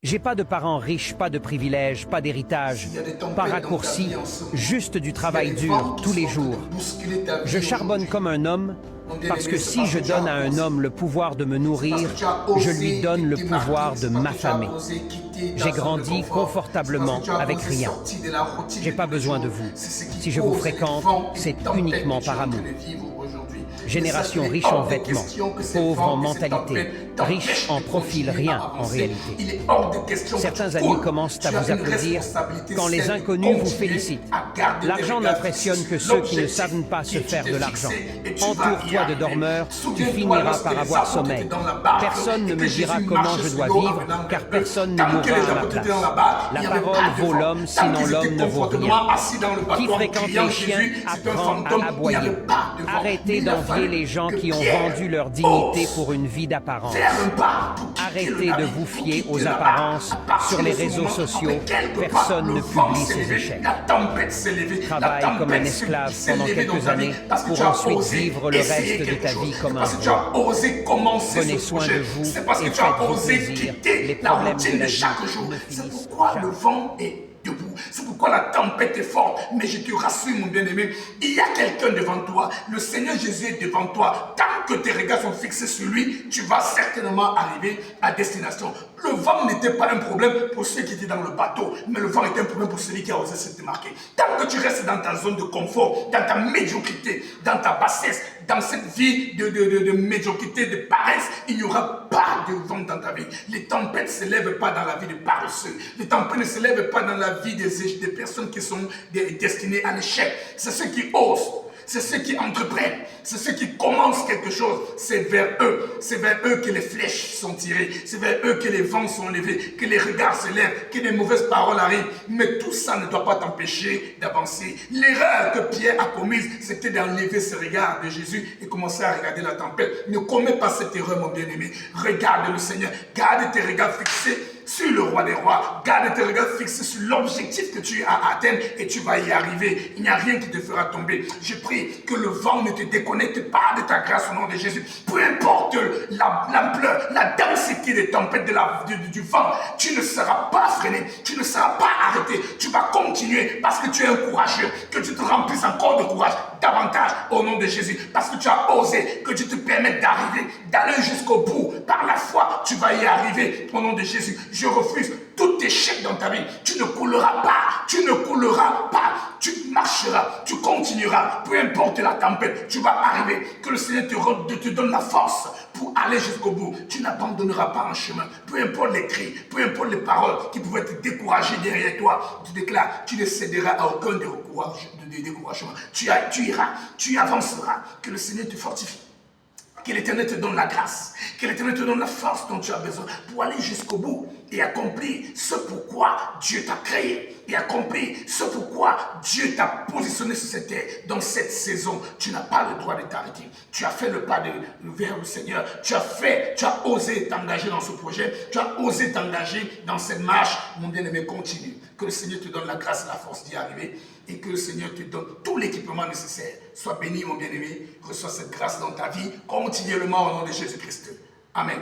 J'ai pas de parents riches, pas de privilèges, pas d'héritage, pas raccourci, juste du travail dur tous les jours. Je charbonne comme un homme parce que si je donne à un homme le pouvoir de me nourrir, je lui donne le pouvoir de m'affamer. J'ai grandi confortablement avec rien. J'ai pas besoin de vous. Si je vous fréquente, c'est uniquement par amour. Génération riche en vêtements, pauvre en mentalité, riche en profil, rien en réalité. Certains amis commencent à vous applaudir quand les inconnus vous félicitent. L'argent n'impressionne que ceux qui ne savent pas se faire de l'argent. Entoure-toi de dormeurs, tu finiras par avoir sommeil. Personne ne me dira comment je dois vivre, car personne ne mourra à ma place. La parole vaut l'homme, sinon l'homme ne vaut rien. Qui fréquente les chiens apprend à aboyer. Arrêtez d'envier les gens qui ont vendu leur dignité pour une vie d'apparence. Arrêtez de vous fier aux apparences sur les réseaux sociaux. Personne ne publie ses échecs. Travaille comme un esclave pendant quelques années pour ensuite vivre le reste de ta vie comme un roi. Prenez soin de vous et faites-vous plaisir. Les problèmes de la vie ne finissent jamais. C'est pourquoi la tempête est forte. Mais je te rassure, mon bien-aimé, il y a quelqu'un devant toi. Le Seigneur Jésus est devant toi. Tant que tes regards sont fixés sur lui, tu vas certainement arriver à destination. Le vent n'était pas un problème pour ceux qui étaient dans le bateau, mais le vent était un problème pour celui qui a osé se démarquer. Tant que tu restes dans ta zone de confort, dans ta médiocrité, dans ta bassesse, dans cette vie de médiocrité, de paresse, il n'y aura pas de vent dans ta vie. Les tempêtes ne se lèvent pas dans la vie des paresseux. Les tempêtes ne se lèvent pas dans la vie des personnes qui sont destinées à l'échec. C'est ceux qui osent. C'est ceux qui entreprennent, c'est ceux qui commencent quelque chose, c'est vers eux que les flèches sont tirées, c'est vers eux que les vents sont levés, que les regards se lèvent, que les mauvaises paroles arrivent. Mais tout ça ne doit pas t'empêcher d'avancer. L'erreur que Pierre a commise, c'était d'enlever ce regard de Jésus et commencer à regarder la tempête. Ne commets pas cette erreur, mon bien-aimé. Regarde le Seigneur, garde tes regards fixés sur le roi des rois, garde tes regards fixés sur l'objectif que tu as à atteindre et tu vas y arriver. Il n'y a rien qui te fera tomber. Je prie que le vent ne te déconnecte pas de ta grâce au nom de Jésus. Peu importe l'ampleur, la densité des tempêtes du vent, tu ne seras pas freiné, tu ne seras pas arrêté. Tu vas continuer parce que tu es un courageux, que tu te remplisses encore de courage davantage au nom de Jésus, parce que tu as osé, que tu te permettes d'arriver, d'aller jusqu'au bout. Par la foi, tu vas y arriver au nom de Jésus. Je refuse tout échec dans ta vie. Tu ne couleras pas, tu marcheras, tu continueras, peu importe la tempête, tu vas arriver. Que le Seigneur te donne la force pour aller jusqu'au bout. Tu n'abandonneras pas en chemin, peu importe les cris, peu importe les paroles qui pouvaient te décourager derrière toi. Tu déclares, tu ne céderas à aucun découragement. Tu iras, tu avanceras. Que le Seigneur te fortifie. Que l'Éternel te donne la grâce, que l'Éternel te donne la force dont tu as besoin pour aller jusqu'au bout et accomplir ce pourquoi Dieu t'a créé et accomplir ce pourquoi Dieu t'a positionné sur cette terre. Dans cette saison, tu n'as pas le droit de t'arrêter. Tu as fait le pas vers le Seigneur, tu as osé t'engager dans ce projet, tu as osé t'engager dans cette marche. Mon bien-aimé, continue. Que le Seigneur te donne la grâce et la force d'y arriver et que le Seigneur te donne tout l'équipement nécessaire. Sois béni, mon bien-aimé, reçois cette grâce dans ta vie continuellement au nom de Jésus-Christ. Amen.